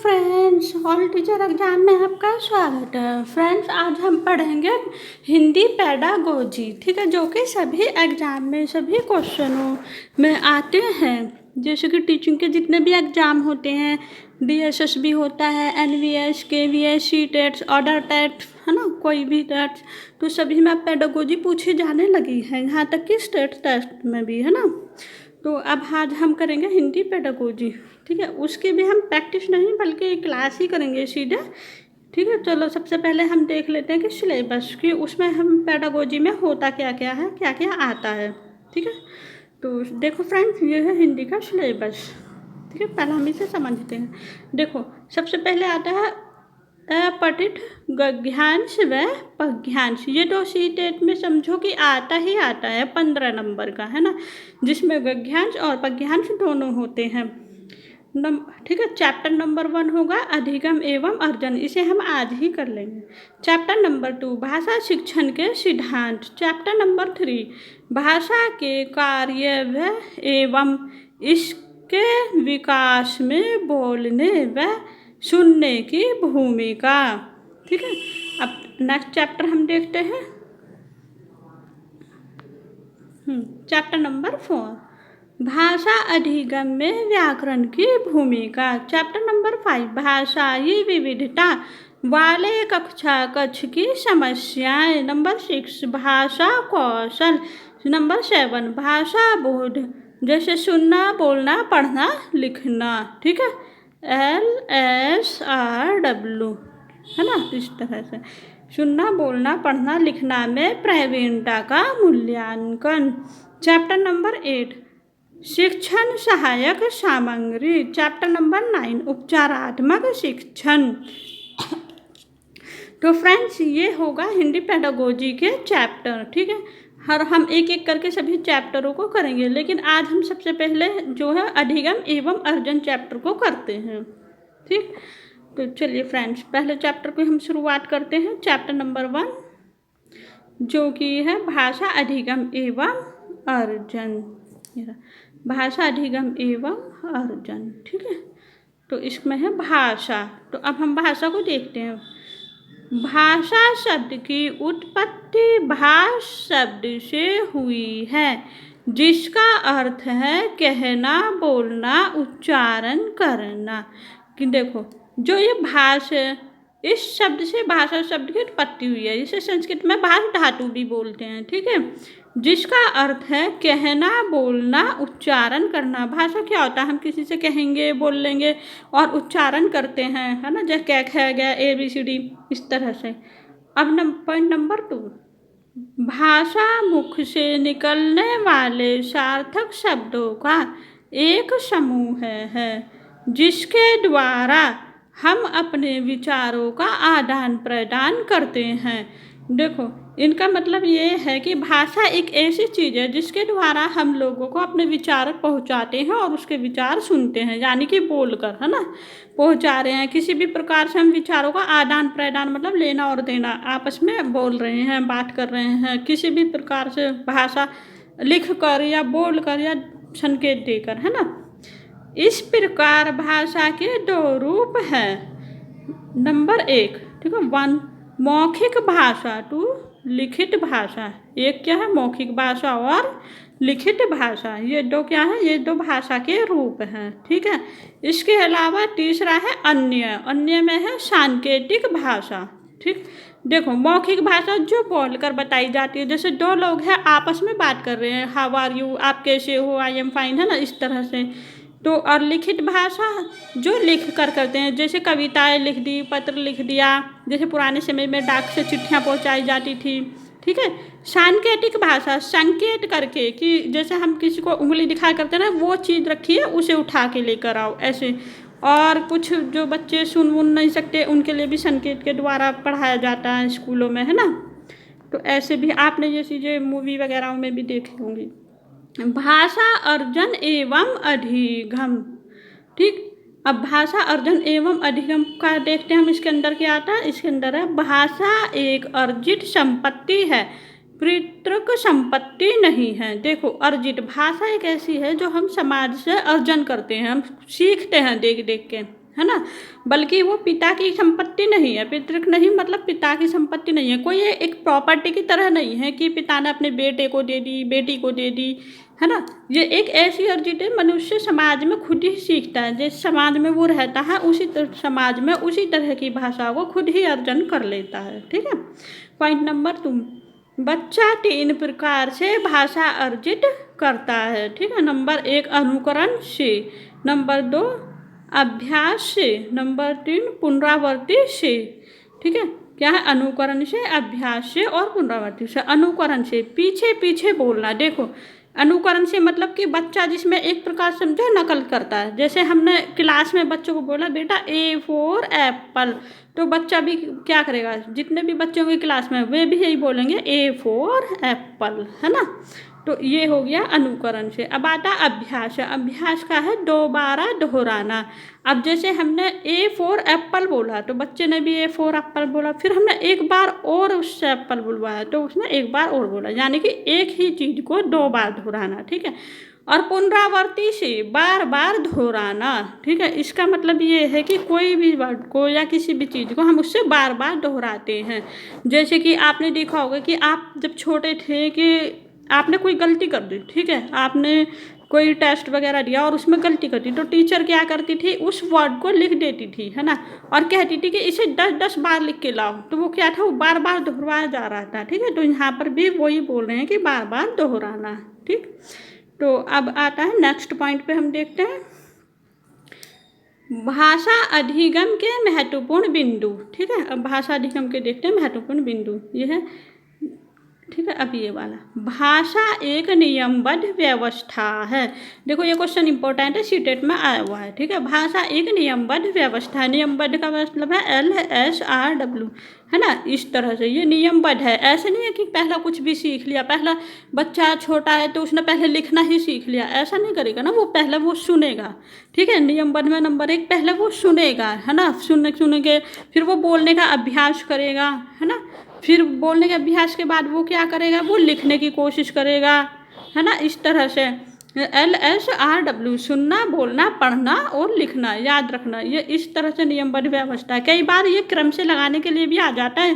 Friends, all teacher exam में आपका स्वागत है। फ्रेंड्स, आज हम पढ़ेंगे हिंदी पेडागोजी, ठीक है, जो कि सभी एग्जाम में सभी क्वेश्चनों में आते हैं। जैसे कि टीचिंग के जितने भी एग्जाम होते हैं, DSS भी होता है, NVS, KVS, सी-टेट्स, ऑर्डर टेट, है ना, कोई भी टेट्स, तो सभी में पेडागोजी पूछी जाने लगी है, यहाँ तक कि स्टेट टेस्ट में भी, है ना। तो अब आज हम करेंगे हिंदी पेडागोजी, ठीक है। उसकी भी हम प्रैक्टिस नहीं बल्कि क्लास ही करेंगे सीधे, ठीक है। चलो सबसे पहले हम देख लेते हैं कि सिलेबस की उसमें हम पेडागोजी में होता क्या क्या है, क्या क्या आता है, ठीक है। तो देखो फ्रेंड्स, ये है हिंदी का सिलेबस, ठीक है। पहले हम इसे समझते हैं। देखो सबसे पहले आता है अपठित गद्यांश व पद्यांश। ये दो सी-टेट में समझो कि आता ही आता है, 15 नंबर का, है ना, जिसमें गद्यांश और पद्यांश दोनों होते हैं। ठीक है। चैप्टर नंबर 1 होगा अधिगम एवं अर्जन, इसे हम आज ही कर लेंगे। चैप्टर नंबर 2 भाषा शिक्षण के सिद्धांत। चैप्टर नंबर 3 भाषा के कार्य व एवं इसके विकास में बोलने व सुनने की भूमिका, ठीक है। अब नेक्स्ट चैप्टर हम देखते हैं, चैप्टर नंबर 4 भाषा अधिगम में व्याकरण की भूमिका। चैप्टर नंबर 5 भाषाई विविधता वाले कक्ष की समस्याएं। नंबर 6 भाषा कौशल। नंबर 7 भाषा बोध, जैसे सुनना, बोलना, पढ़ना, लिखना, ठीक है, LSRW, है ना, इस तरह से सुनना, बोलना, पढ़ना, लिखना में प्रवीणता का मूल्यांकन। चैप्टर नंबर 8 शिक्षण सहायक सामग्री। चैप्टर नंबर 9 उपचारात्मक शिक्षण। तो फ्रेंड्स, ये होगा हिंदी पेडागोजी के चैप्टर, ठीक है। हर हम एक एक करके सभी चैप्टरों को करेंगे, लेकिन आज हम सबसे पहले जो है अधिगम एवं अर्जन चैप्टर को करते हैं, ठीक। तो चलिए फ्रेंड्स, पहले चैप्टर को हम शुरुआत करते हैं। चैप्टर नंबर 1 जो कि है भाषा अधिगम एवं अर्जन, भाषा अधिगम एवं अर्जन, ठीक है। तो इसमें है भाषा। तो अब हम भाषा को देखते हैं। भाषा शब्द की उत्पत्ति भाष शब्द से हुई है, जिसका अर्थ है कहना, बोलना, उच्चारण करना। कि देखो, जो ये भाष है, इस शब्द से भाषा शब्द की उत्पत्ति हुई है। इसे संस्कृत में भाष धातु भी बोलते हैं, ठीक है, जिसका अर्थ है कहना, बोलना, उच्चारण करना। भाषा क्या होता है, हम किसी से कहेंगे, बोल लेंगे और उच्चारण करते हैं, है ना, जैसे क्या कहा गया ABCD, इस तरह से। अब पॉइंट नंबर 2 भाषा मुख से निकलने वाले सार्थक शब्दों का एक समूह है, जिसके द्वारा हम अपने विचारों का आदान प्रदान करते हैं। देखो, इनका मतलब ये है कि भाषा एक ऐसी चीज़ है जिसके द्वारा हम लोगों को अपने विचार पहुंचाते हैं और उसके विचार सुनते हैं, यानी कि बोलकर, है ना, पहुंचा रहे हैं। किसी भी प्रकार से हम विचारों का आदान प्रदान मतलब लेना और देना, आपस में बोल रहे हैं, बात कर रहे हैं, किसी भी प्रकार से भाषा लिख कर या बोल कर या संकेत देकर, है ना। इस प्रकार भाषा के 2 रूप हैं। नंबर 1, ठीक है, 1 मौखिक भाषा, 2 लिखित भाषा। एक क्या है, मौखिक भाषा और लिखित भाषा। ये 2 क्या है, ये 2 भाषा के रूप हैं, ठीक है। इसके अलावा तीसरा है अन्य। अन्य में है सांकेतिक भाषा, ठीक। देखो, मौखिक भाषा जो बोलकर बताई जाती है, जैसे 2 लोग हैं आपस में बात कर रहे हैं, हाउ आर यू, आप कैसे हो, आई एम फाइन, है ना, इस तरह से। तो और लिखित भाषा जो लिख कर करते हैं, जैसे कविताएं लिख दी, पत्र लिख दिया, जैसे पुराने समय में डाक से चिट्ठियां पहुंचाई जाती थी, ठीक है। सांकेतिक भाषा संकेत करके, कि जैसे हम किसी को उंगली दिखा करते हैं ना, वो चीज़ रखी है, उसे उठा के लेकर आओ, ऐसे। और कुछ जो बच्चे सुन नहीं सकते, उनके लिए भी संकेत के द्वारा पढ़ाया जाता है स्कूलों में, है ना। तो ऐसे भी आपने ये चीज़ें मूवी वगैरह में भी देखी होंगी। भाषा अर्जन एवं अधिगम, ठीक। अब भाषा अर्जन एवं अधिगम का देखते हैं हम। इसके अंदर क्या आता है, इसके अंदर है भाषा एक अर्जित संपत्ति है, पितृक संपत्ति नहीं है। देखो, अर्जित भाषा एक ऐसी है जो हम समाज से अर्जन करते हैं, हम सीखते हैं देख देख के, है ना, बल्कि वो पिता की संपत्ति नहीं है। पितृक नहीं मतलब पिता की संपत्ति नहीं है, कोई ये एक प्रॉपर्टी की तरह नहीं है कि पिता ने अपने बेटे को दे दी, बेटी को दे दी, है ना। ये एक ऐसी अर्जित है, मनुष्य समाज में खुद ही सीखता है, जिस समाज में वो रहता है उसी समाज में उसी तरह की भाषा को खुद ही अर्जन कर लेता है। ठीक है। पॉइंट नंबर 2, बच्चा 3 प्रकार से भाषा अर्जित करता है। ठीक है। नंबर 1 अनुकरण से, नंबर 2 अभ्यास से, नंबर 3 पुनरावृत्ति से। ठीक है। क्या है? अनुकरण से, अभ्यास से और पुनरावृत्ति से। अनुकरण से पीछे पीछे बोलना। देखो, अनुकरण से मतलब कि बच्चा जिसमें एक प्रकार समझो नकल करता है। जैसे हमने क्लास में बच्चों को बोला बेटा ए फॉर एप्पल, तो बच्चा भी क्या करेगा, जितने भी बच्चों की क्लास में वे भी यही बोलेंगे ए फॉर एप्पल, है ना। तो ये हो गया अनुकरण से। अब आता अभ्यास। अभ्यास का है दोबारा दोहराना। अब जैसे हमने ए फॉर एप्पल बोला तो बच्चे ने भी ए फॉर एप्पल बोला, फिर हमने एक बार और उससे एप्पल बुलवाया तो उसने एक बार और बोला, यानी कि एक ही चीज़ को 2 बार दोहराना। ठीक है। और पुनरावृत्ति से बार बार दोहराना। ठीक है। इसका मतलब ये है कि कोई भी वर्ड को या किसी भी चीज़ को हम उससे बार बार दोहराते हैं। जैसे कि आपने देखा होगा कि आप जब छोटे थे कि आपने कोई गलती कर दी, ठीक है, आपने कोई टेस्ट वगैरह दिया और उसमें गलती कर दी, तो टीचर क्या करती थी, उस वर्ड को लिख देती थी, है ना, और कहती थी कि इसे 10-10 बार लिख के लाओ। तो वो क्या था, वो बार बार दोहराया जा रहा था। ठीक है। तो यहाँ पर भी वही बोल रहे हैं कि बार बार दोहराना। ठीक। तो अब आता है नेक्स्ट पॉइंट पे, हम देखते हैं भाषा अधिगम के महत्वपूर्ण बिंदु। ठीक है। अब भाषा अधिगम के देखते हैं महत्वपूर्ण बिंदु। ये है, ठीक है। अब ये वाला, भाषा एक नियमबद्ध व्यवस्था है। देखो ये क्वेश्चन इंपॉर्टेंट है, सीटेट में आया हुआ है। ठीक है। भाषा एक नियमबद्ध व्यवस्था है। नियमबद्ध का मतलब है LSRW, है ना। इस तरह से ये नियमबद्ध है। ऐसे नहीं है कि पहला कुछ भी सीख लिया, पहला बच्चा छोटा है तो उसने पहले लिखना ही सीख लिया, ऐसा नहीं करेगा ना। वो पहले वो सुनेगा। ठीक है। नियमबद्ध में नंबर 1 पहले वो सुनेगा, है ना, सुन के फिर वो बोलने का अभ्यास करेगा, है ना। फिर बोलने के अभ्यास के बाद वो क्या करेगा, वो लिखने की कोशिश करेगा, है ना। इस तरह से LSRW, सुनना, बोलना, पढ़ना और लिखना, याद रखना, ये इस तरह से नियमबद्ध व्यवस्था है। कई बार ये क्रम से लगाने के लिए भी आ जाता है,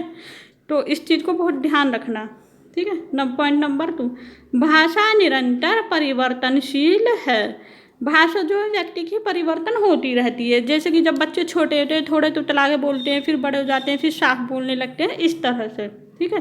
तो इस चीज़ को बहुत ध्यान रखना। ठीक है। पॉइंट नंबर 2, भाषा निरंतर परिवर्तनशील है। भाषा जो है व्यक्ति की परिवर्तन होती रहती है। जैसे कि जब बच्चे छोटे होते हैं थोड़े तुतला के बोलते हैं, फिर बड़े हो जाते हैं, फिर साफ बोलने लगते हैं, इस तरह से। ठीक है।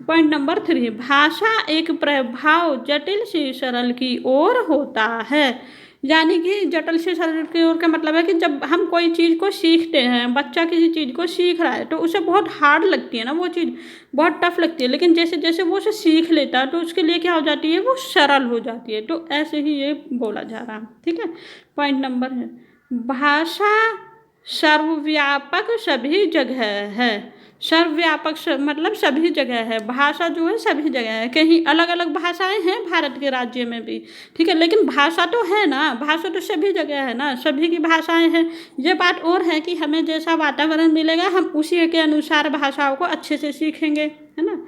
पॉइंट नंबर 3, भाषा एक प्रभाव जटिल से सरल की ओर होता है। यानी कि जटिल से सरल की ओर का मतलब है कि जब हम कोई चीज़ को सीखते हैं, बच्चा किसी चीज़ को सीख रहा है तो उसे बहुत हार्ड लगती है ना, वो चीज़ बहुत टफ लगती है, लेकिन जैसे जैसे वो उसे सीख लेता है तो उसके लिए क्या हो जाती है, वो सरल हो जाती है। तो ऐसे ही ये बोला जा रहा है। ठीक है। पॉइंट नंबर है, भाषा सर्वव्यापक सभी जगह है। सर्वव्यापक मतलब सभी जगह है। भाषा जो है सभी जगह है। कहीं अलग अलग भाषाएं हैं भारत के राज्य में भी, ठीक है, लेकिन भाषा तो है ना, भाषा तो सभी जगह है ना, सभी की भाषाएं हैं। ये बात और है कि हमें जैसा वातावरण मिलेगा हम उसी के अनुसार भाषाओं को अच्छे से सीखेंगे, है ना।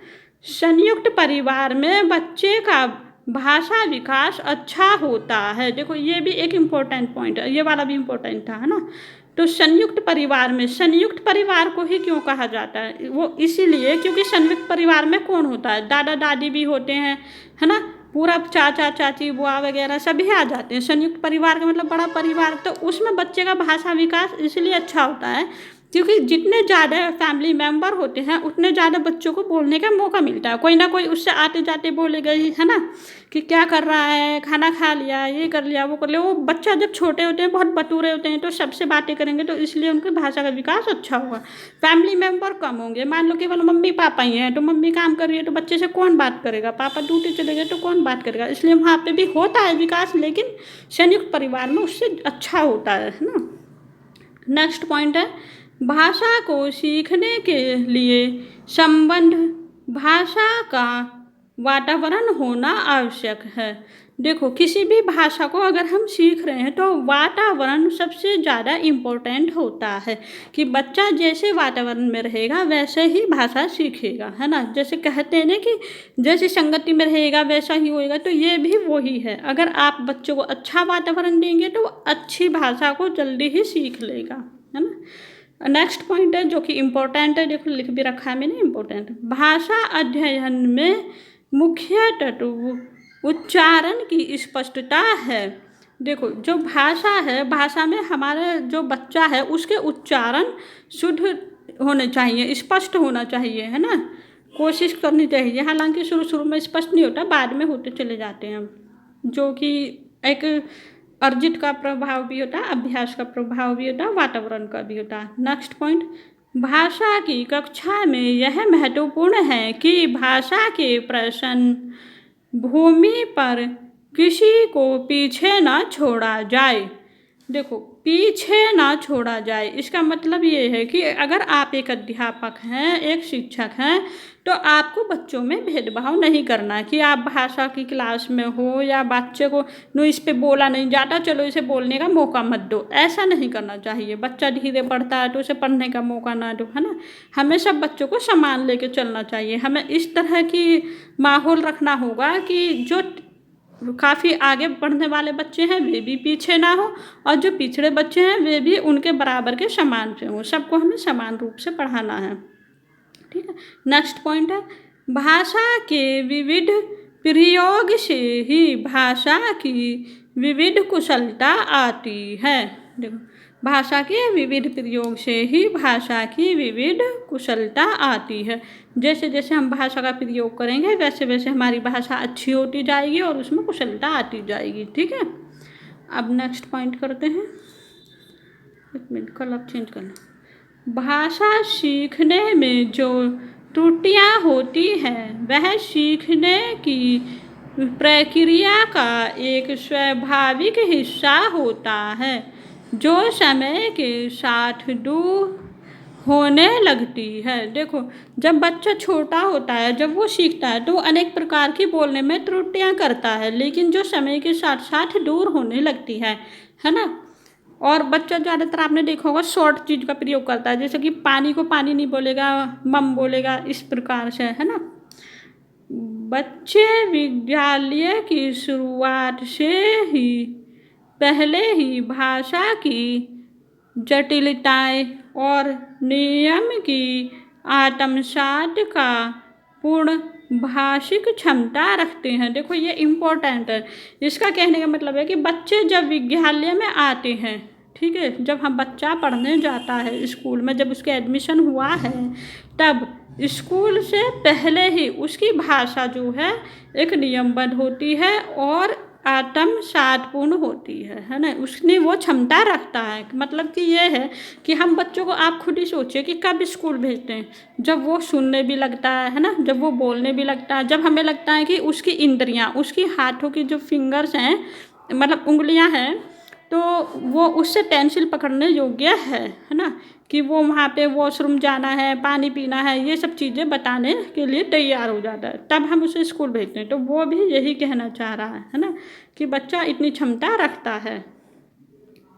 संयुक्त परिवार में बच्चे का भाषा विकास अच्छा होता है। देखो ये भी एक इम्पोर्टेंट पॉइंट है, ये वाला भी इम्पोर्टेंट था, है ना। तो संयुक्त परिवार में, संयुक्त परिवार को ही क्यों कहा जाता है, वो इसीलिए क्योंकि संयुक्त परिवार में कौन होता है, दादा दादी भी होते हैं, है ना, पूरा चाचा चाची बुआ वगैरह सभी आ जाते हैं। संयुक्त परिवार का मतलब बड़ा परिवार, तो उसमें बच्चे का भाषा विकास इसलिए अच्छा होता है क्योंकि जितने ज़्यादा फैमिली मेम्बर होते हैं उतने ज़्यादा बच्चों को बोलने का मौका मिलता है। कोई ना कोई उससे आते जाते बोलेगा ही, है ना, कि क्या कर रहा है, खाना खा लिया, ये कर लिया, वो कर लिया। वो बच्चा जब छोटे होते हैं बहुत बटूरे होते हैं तो सबसे बातें करेंगे, तो इसलिए उनकी भाषा का विकास अच्छा होगा। फैमिली मेम्बर कम होंगे, मान लो केवल मम्मी पापा ही हैं, तो मम्मी काम कर रही है तो बच्चे से कौन बात करेगा, पापा ड्यूटी चले गए तो कौन बात करेगा। इसलिए वहाँ पर भी होता है विकास, लेकिन संयुक्त परिवार में उससे अच्छा होता है ना। नेक्स्ट पॉइंट है, भाषा को सीखने के लिए संबंध भाषा का वातावरण होना आवश्यक है। देखो किसी भी भाषा को अगर हम सीख रहे हैं तो वातावरण सबसे ज़्यादा इम्पोर्टेंट होता है कि बच्चा जैसे वातावरण में रहेगा वैसे ही भाषा सीखेगा, है ना। जैसे कहते हैं ना कि जैसे संगति में रहेगा वैसा ही होएगा, तो ये भी वही है। अगर आप बच्चों को अच्छा वातावरण देंगे तो वो अच्छी भाषा को जल्दी ही सीख लेगा, है ना। नेक्स्ट पॉइंट है जो कि इम्पोर्टेंट है, देखो लिख भी रखा है मैंने, इम्पोर्टेंट भाषा अध्ययन में मुख्य तत्व उच्चारण की स्पष्टता है। देखो जो भाषा है, भाषा में हमारा जो बच्चा है उसके उच्चारण शुद्ध होने चाहिए, स्पष्ट होना चाहिए, है ना। कोशिश करनी चाहिए, हालांकि शुरू शुरू में स्पष्ट नहीं होता, बाद में होते चले जाते हैं, जो कि एक अर्जित का प्रभाव भी होता है, अभ्यास का प्रभाव भी होता है, वातावरण का भी होता है। नेक्स्ट पॉइंट, भाषा की कक्षा में यह महत्वपूर्ण है कि भाषा के प्रश्न भूमि पर किसी को पीछे ना छोड़ा जाए। देखो पीछे ना छोड़ा जाए, इसका मतलब ये है कि अगर आप एक अध्यापक हैं, एक शिक्षक हैं, तो आपको बच्चों में भेदभाव नहीं करना कि आप भाषा की क्लास में हो या बच्चे को नो इस पे बोला नहीं जाता चलो इसे बोलने का मौका मत दो, ऐसा नहीं करना चाहिए। बच्चा धीरे पढ़ता है तो उसे पढ़ने का मौका ना दो, है ना। हमें सब बच्चों को समान लेके चलना चाहिए। हमें इस तरह की माहौल रखना होगा कि जो काफ़ी आगे बढ़ने वाले बच्चे हैं वे भी पीछे ना हो और जो पिछड़े बच्चे हैं वे भी उनके बराबर के समान से हों। सबको हमें समान रूप से पढ़ाना है, ठीक है। नेक्स्ट पॉइंट है, भाषा के विविध प्रयोग से ही भाषा की विविध कुशलता आती है। देखो भाषा के विविध प्रयोग से ही भाषा की विविध कुशलता आती है। जैसे जैसे हम भाषा का प्रयोग करेंगे वैसे वैसे हमारी भाषा अच्छी होती जाएगी और उसमें कुशलता आती जाएगी, ठीक है। अब नेक्स्ट पॉइंट करते हैं, एक मिनट कलर चेंज करना। भाषा सीखने में जो त्रुटियां होती हैं वह सीखने की प्रक्रिया का एक स्वाभाविक हिस्सा होता है जो समय के साथ दूर होने लगती है। देखो जब बच्चा छोटा होता है, जब वो सीखता है तो अनेक प्रकार की बोलने में त्रुटियां करता है, लेकिन जो समय के साथ साथ दूर होने लगती है ना। और बच्चा ज़्यादातर आपने देखा होगा शॉर्ट चीज़ का प्रयोग करता है, जैसे कि पानी को पानी नहीं बोलेगा, मम बोलेगा, इस प्रकार से, है ना। बच्चे विद्यालय की शुरुआत से ही पहले ही भाषा की जटिलताएं और नियम की आत्मसात का पूर्ण भाषिक क्षमता रखते हैं। देखो ये इम्पोर्टेंट है, इसका कहने का मतलब है कि बच्चे जब विद्यालय में आते हैं, ठीक है, जब हम बच्चा पढ़ने जाता है स्कूल में, जब उसके एडमिशन हुआ है तब स्कूल से पहले ही उसकी भाषा जो है एक नियमबद्ध होती है और आत्मसातपूर्ण होती है ना। उसने वो क्षमता रखता है। मतलब कि ये है कि हम बच्चों को, आप खुद ही सोचिए कि कब स्कूल भेजते हैं, जब वो सुनने भी लगता है ना, जब वो बोलने भी लगता है, जब हमें लगता है कि उसकी इंद्रियां, उसकी हाथों की जो फिंगर्स हैं, मतलब उंगलियां हैं, तो वो उससे पेंसिल पकड़ने योग्य है ना, कि वो वहाँ पे वॉशरूम जाना है, पानी पीना है, ये सब चीज़ें बताने के लिए तैयार हो जाता है, तब हम उसे स्कूल भेजते हैं। तो वो भी यही कहना चाह रहा है ना, कि बच्चा इतनी क्षमता रखता है।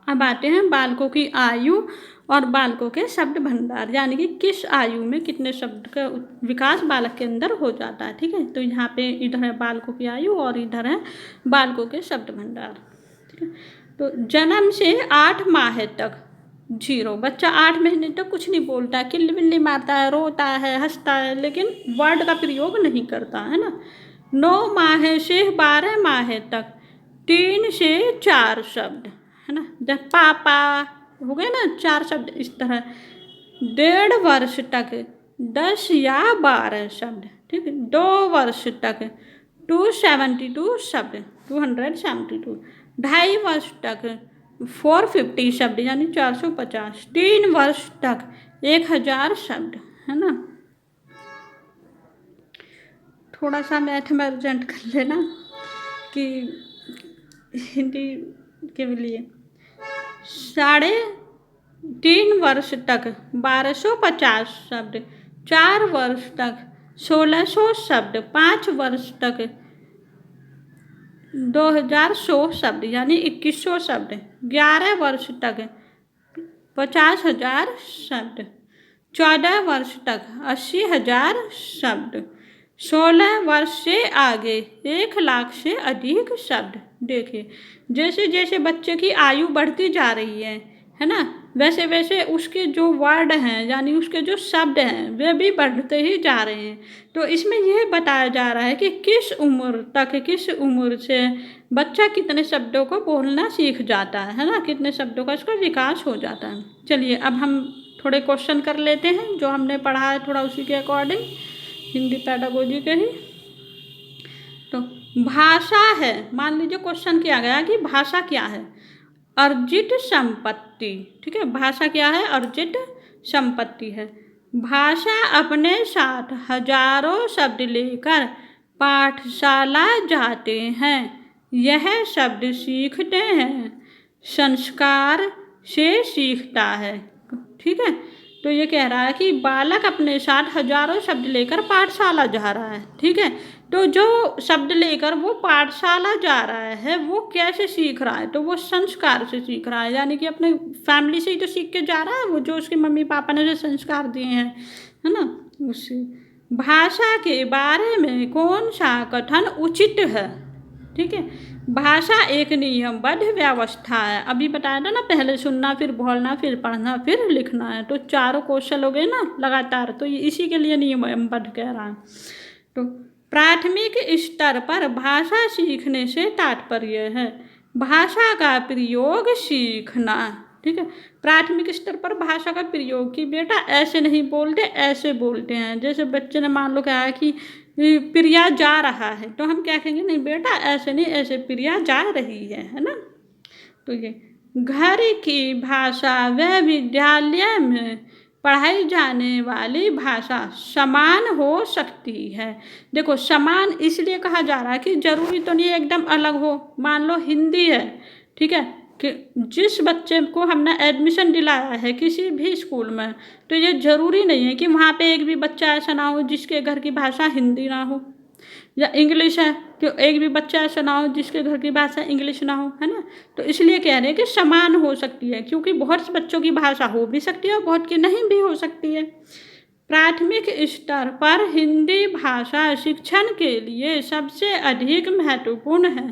अब आते हैं बालकों की आयु और बालकों के शब्द भंडार, यानी कि किस आयु में कितने शब्द का विकास बालक के अंदर हो जाता है, ठीक है। तो यहाँ पे इधर है बालकों की आयु और इधर है बालकों के शब्द भंडार, ठीक है। तो जन्म से 8 माह तक 0, बच्चा 8 महीने तक कुछ नहीं बोलता, किल्ली बिल्ली मारता है, रोता है, हंसता है, लेकिन वर्ड का प्रयोग नहीं करता, है ना। 9 माह से 12 माह तक 3 से 4 शब्द, है ना। जब पापा हो गए ना 4 शब्द, इस तरह 1.5 वर्ष तक 10 या 12 शब्द, ठीक है। 2 वर्ष तक 272 शब्द, 272, 2.5 वर्ष तक 450 शब्द यानी 450, 3 वर्ष तक 1000 शब्द, है ना। थोड़ा सा मैथ में अर्जेंट कर लेना कि हिंदी के लिए 3.5 वर्ष तक 1250 शब्द, 4 वर्ष तक 1600 शब्द, 5 वर्ष तक 2100 शब्द यानी 2100 शब्द। 11 वर्ष तक 50,000 शब्द। 14 वर्ष तक 80,000 शब्द। 16 वर्ष से आगे 1 लाख से अधिक शब्द। देखिए जैसे जैसे बच्चे की आयु बढ़ती जा रही है ना, वैसे वैसे उसके जो वर्ड हैं यानी उसके जो शब्द हैं वे भी बढ़ते ही जा रहे हैं। तो इसमें यह बताया जा रहा है कि किस उम्र तक, किस उम्र से बच्चा कितने शब्दों को बोलना सीख जाता है ना, कितने शब्दों का इसका विकास हो जाता है। चलिए अब हम थोड़े क्वेश्चन कर लेते हैं जो हमने पढ़ा है थोड़ा उसी के अकॉर्डिंग, हिंदी पेडागोजी के ही। तो भाषा है, मान लीजिए क्वेश्चन किया गया कि भाषा क्या है? अर्जित संपत्ति। ठीक है, भाषा क्या है? अर्जित संपत्ति है। भाषा अपने साथ हजारों शब्द लेकर पाठशाला जाते हैं। यह शब्द सीखते हैं, संस्कार से सीखता है। ठीक है, तो ये कह रहा है कि बालक अपने साथ हजारों शब्द लेकर पाठशाला जा रहा है। ठीक है, तो जो शब्द लेकर वो पाठशाला जा रहा है वो कैसे सीख रहा है? तो वो संस्कार से सीख रहा है, यानी कि अपने फैमिली से ही तो सीख के जा रहा है, वो जो उसके मम्मी पापा ने जो संस्कार दिए हैं, है ना, उससे। भाषा के बारे में कौन सा कथन उचित है? ठीक है, भाषा एक नियमबद्ध व्यवस्था है। अभी बताया था ना, पहले सुनना, फिर बोलना, फिर पढ़ना, फिर लिखना है। तो चारों कौशल हो गए ना लगातार, तो ये इसी के लिए नियमबद्ध कह रहा है। तो प्राथमिक स्तर पर भाषा सीखने से तात्पर्य है भाषा का प्रयोग सीखना। ठीक है, प्राथमिक स्तर पर भाषा का प्रयोग कि बेटा ऐसे नहीं बोलते, ऐसे बोलते हैं। जैसे बच्चे ने मान लो कहा है कि प्रिया जा रहा है, तो हम क्या कहेंगे? नहीं बेटा ऐसे नहीं, ऐसे प्रिया जा रही है ना। तो ये घर की भाषा व विद्यालय में पढ़ाई जाने वाली भाषा समान हो सकती है। देखो समान इसलिए कहा जा रहा है कि जरूरी तो नहीं एकदम अलग हो। मान लो हिंदी है, ठीक है, कि जिस बच्चे को हमने एडमिशन दिलाया है किसी भी स्कूल में, तो ये ज़रूरी नहीं है कि वहाँ पे एक भी बच्चा ऐसा ना हो जिसके घर की भाषा हिंदी ना हो। या इंग्लिश है तो एक भी बच्चा ऐसा ना हो जिसके घर की भाषा इंग्लिश ना हो, है ना। तो इसलिए कह रहे हैं कि समान हो सकती है, क्योंकि बहुत से बच्चों की भाषा हो भी सकती है और बहुत की नहीं भी हो सकती है। प्राथमिक स्तर पर हिंदी भाषा शिक्षण के लिए सबसे अधिक महत्वपूर्ण है।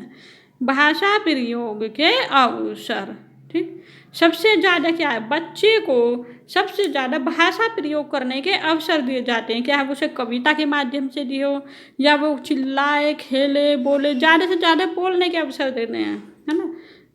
भाषा प्रयोग के अवसर, ठीक, सबसे ज़्यादा क्या है? बच्चे को सबसे ज़्यादा भाषा प्रयोग करने के अवसर दिए जाते हैं। क्या है? उसे कविता के माध्यम से दिए हो या वो चिल्लाए, खेले, बोले, ज़्यादा से ज़्यादा बोलने के अवसर देते हैं, है ना।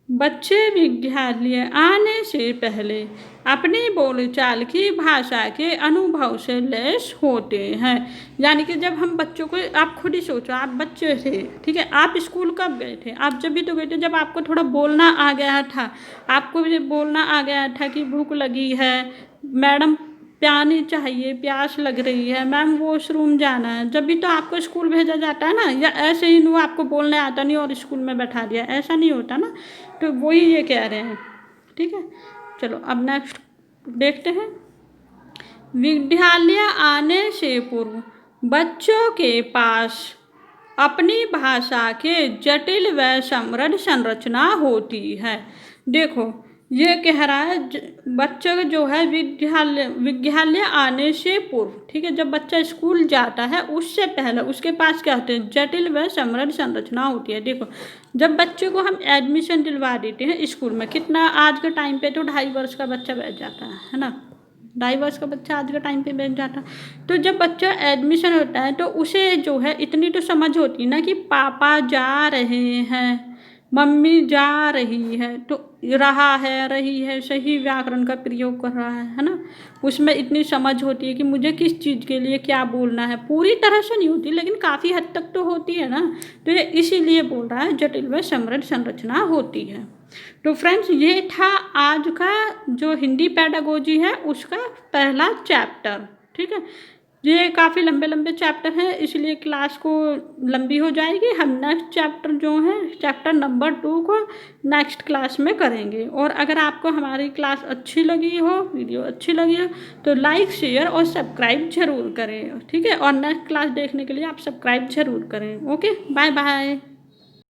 बच्चे विद्यालय आने से पहले अपनी बोलचाल की भाषा के अनुभव से लैस होते हैं। यानी कि जब हम बच्चों को, आप खुद ही सोचो, आप बच्चे थे, ठीक है, आप स्कूल कब गए थे? आप जब भी तो गए थे जब आपको थोड़ा बोलना आ गया था। आपको भी बोलना आ गया था कि भूख लगी है, मैडम पानी चाहिए, प्यास लग रही है, मैम वॉशरूम जाना है। जब भी तो आपको स्कूल भेजा जाता है ना, या ऐसे ही नहीं आपको बोलने आता नहीं और स्कूल में बैठा दिया, ऐसा नहीं होता ना। तो वही ये कह रहे हैं। ठीक है, चलो अब नेक्स्ट देखते हैं। विद्यालय आने से पूर्व बच्चों के पास अपनी भाषा के जटिल व समृद्ध संरचना होती है। देखो ये कह रहा है बच्चा जो है विद्यालय आने से पूर्व, ठीक है, जब बच्चा स्कूल जाता है उससे पहले उसके पास क्या होते हैं? जटिल व समृद्ध संरचना होती है। देखो जब बच्चे को हम एडमिशन दिलवा देते हैं स्कूल में, कितना आज के टाइम पे तो 2.5 वर्ष का बच्चा बैठ जाता है ना, 2.5 वर्ष का बच्चा आज के टाइम पे बैठ जाता है। तो जब बच्चा एडमिशन होता है तो उसे जो है इतनी तो समझ होती है ना कि पापा जा रहे हैं, मम्मी जा रही है, तो रहा है, रही है, सही व्याकरण का प्रयोग कर रहा है ना। उसमें इतनी समझ होती है कि मुझे किस चीज़ के लिए क्या बोलना है। पूरी तरह से नहीं होती लेकिन काफ़ी हद तक तो होती है ना। तो ये इसीलिए बोल रहा है जटिल व समृद्ध संरचना होती है। तो फ्रेंड्स ये था आज का जो हिंदी पेडागोजी है उसका पहला चैप्टर। ठीक है, ये काफ़ी लंबे लंबे चैप्टर हैं इसलिए क्लास को लंबी हो जाएगी। हम नेक्स्ट चैप्टर जो है चैप्टर नंबर 2 को नेक्स्ट क्लास में करेंगे। और अगर आपको हमारी क्लास अच्छी लगी हो, वीडियो अच्छी लगी हो, तो लाइक, शेयर और सब्सक्राइब जरूर करें। ठीक है, और नेक्स्ट क्लास देखने के लिए आप सब्सक्राइब जरूर करें। Okay, bye bye.